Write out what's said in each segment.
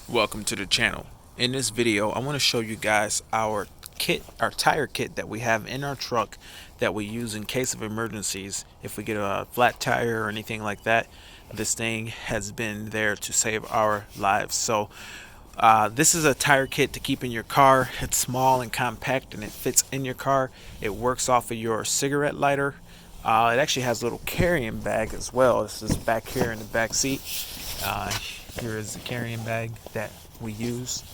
Welcome to the channel. In this video, I want to show you guys our kit, our tire kit that we have in our truck that we use in case of emergencies. If we get a flat tire or anything like that, this thing has been there to save our lives. So this is a tire kit to keep in your car. It's small and compact and it fits in your car. It works off of your cigarette lighter. It actually has a little carrying bag as well. This is back here in the back seat. Uh, Here is the carrying bag that we use.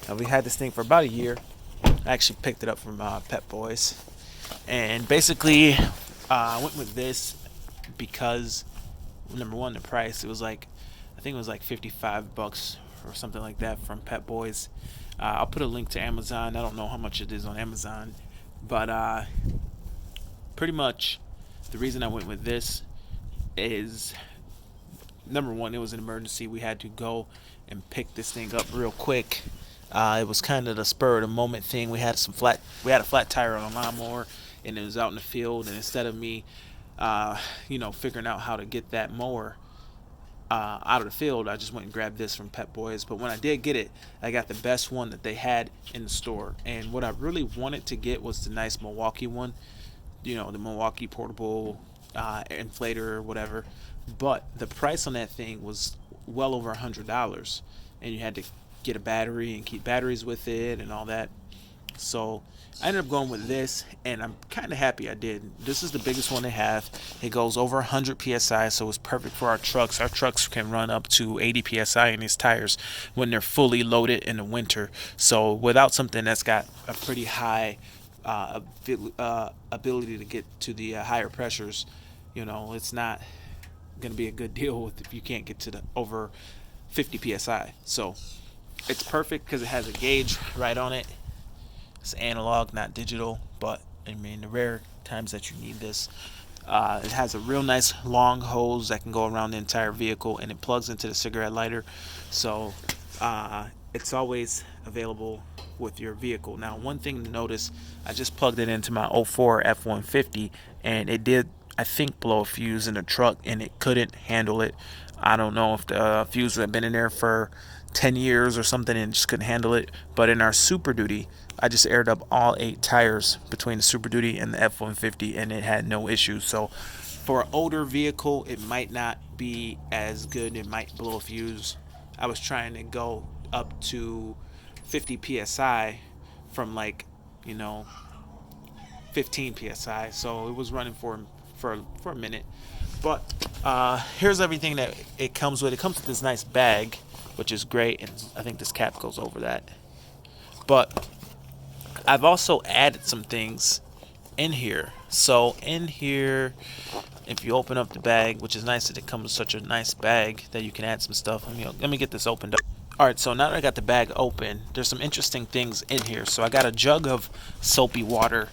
We had this thing for about a year. I actually picked it up from Pet Boys. And basically, I went with this because, number one, the price. It was like, I think it was like 55 bucks or something like that from Pet Boys. I'll put a link to Amazon. I don't know how much it is on Amazon. But pretty much the reason I went with this is, number one, it was an emergency. We had to go and pick this thing up real quick. It was kind of the spur of the moment thing. We had a flat tire on a lawnmower, and it was out in the field. And instead of me, figuring out how to get that mower out of the field, I just went and grabbed this from Pet Boys. But when I did get it, I got the best one that they had in the store. And what I really wanted to get was the nice Milwaukee one. The Milwaukee portable inflator or whatever. But the price on that thing was well over $100, and you had to get a battery and keep batteries with it and all that. So I ended up going with this, and I'm kind of happy I did. This is the biggest one they have. It goes over 100 psi, so it's perfect for our trucks. Our trucks can run up to 80 psi in these tires when they're fully loaded in the winter. So without something that's got a pretty high ability to get to the higher pressures, it's not going to be a good deal with if you can't get to the over 50 psi. So it's perfect because it has a gauge right on it. It's analog, not digital, but I mean the rare times that you need this. It has a real nice long hose that can go around the entire vehicle, and it plugs into the cigarette lighter, so it's always available with your vehicle. Now, one thing to notice, I just plugged it into my '04 F-150, and it did, I think, blow a fuse in the truck, and it couldn't handle it. I don't know if the fuse had been in there for 10 years or something and just couldn't handle it. But in our Super Duty, I just aired up all 8 tires between the Super Duty and the F-150, and it had no issues. So for an older vehicle, it might not be as good. It might blow a fuse. I was trying to go up to 50 psi from, like, 15 psi, so it was running for a minute. But here's everything that it comes with. It comes with this nice bag, which is great, and I think this cap goes over that. But I've also added some things in here. So in here, if you open up the bag, which is nice that it comes with such a nice bag that you can add some stuff. Let me get this opened up. Alright, so now that I got the bag open, there's some interesting things in here. So I got a jug of soapy water,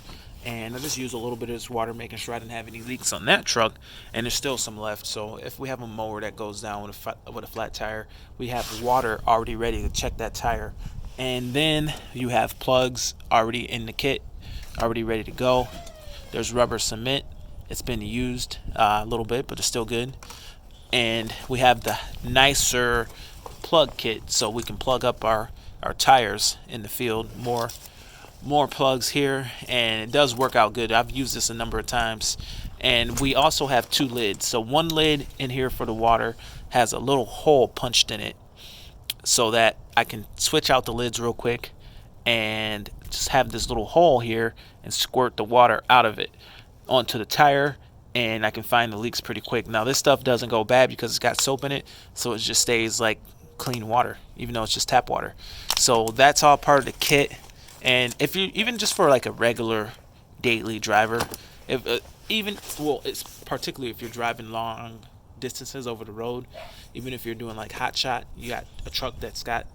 and I just use a little bit of this water, making sure I didn't have any leaks on that truck, and there's still some left. So if we have a mower that goes down with a flat tire, we have water already ready to check that tire. And then you have plugs already in the kit, already ready to go. There's rubber cement. It's been used a little bit, but it's still good. And we have the nicer plug kit, so we can plug up our tires in the field. More plugs here, and it does work out good. I've used this a number of times. And we also have 2 lids. So one lid in here for the water has a little hole punched in it, so that I can switch out the lids real quick and just have this little hole here and squirt the water out of it onto the tire, and I can find the leaks pretty quick. Now, this stuff doesn't go bad because it's got soap in it, so it just stays like clean water, even though it's just tap water. So that's all part of the kit. And if you, even just for like a regular daily driver, if it's particularly if you're driving long distances over the road, even if you're doing like hot shot, you got a truck that's got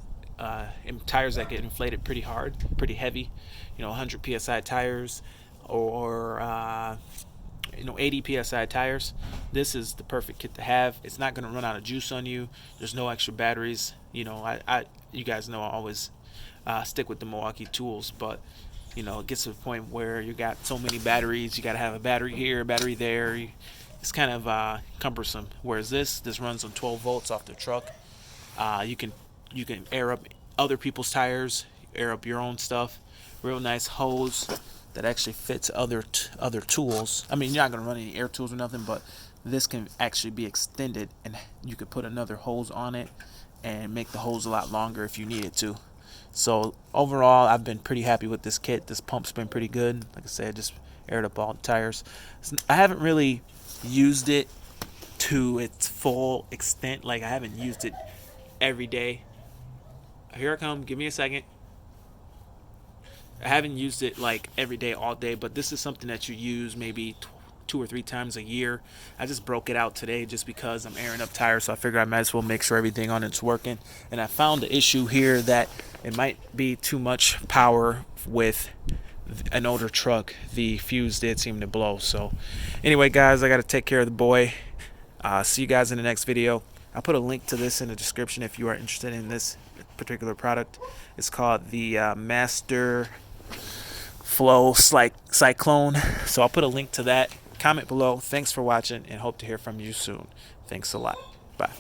tires that get inflated pretty hard, pretty heavy, 100 psi tires, or 80 psi tires. This is the perfect kit to have. It's not going to run out of juice on you. There's no extra batteries. You guys know I always stick with the Milwaukee tools, but it gets to the point where you got so many batteries. You got to have a battery here, a battery there. It's kind of cumbersome. Whereas this runs on 12 volts off the truck. You can You can air up other people's tires, air up your own stuff. Real nice hose that actually fits other tools. I mean, you're not gonna run any air tools or nothing, but this can actually be extended, and you could put another hose on it and make the hose a lot longer if you needed to. So overall, I've been pretty happy with this kit. This pump's been pretty good. Like I said, just aired up all the tires. I haven't really used it to its full extent. Like, I haven't used it every day. Here I come. Give me a second. I haven't used it like every day, all day, but this is something that you use maybe 2 or 3 times a year. I just broke it out today just because I'm airing up tires, so I figured I might as well make sure everything on it's working. And I found the issue here that it might be too much power with an older truck. The fuse did seem to blow. So anyway, guys, I got to take care of the boy. See you guys in the next video. I'll put a link to this in the description if you are interested in this particular product. It's called the MasterFlow Cyclone. So I'll put a link to that. Comment below. Thanks for watching, and hope to hear from you soon. Thanks a lot. Bye.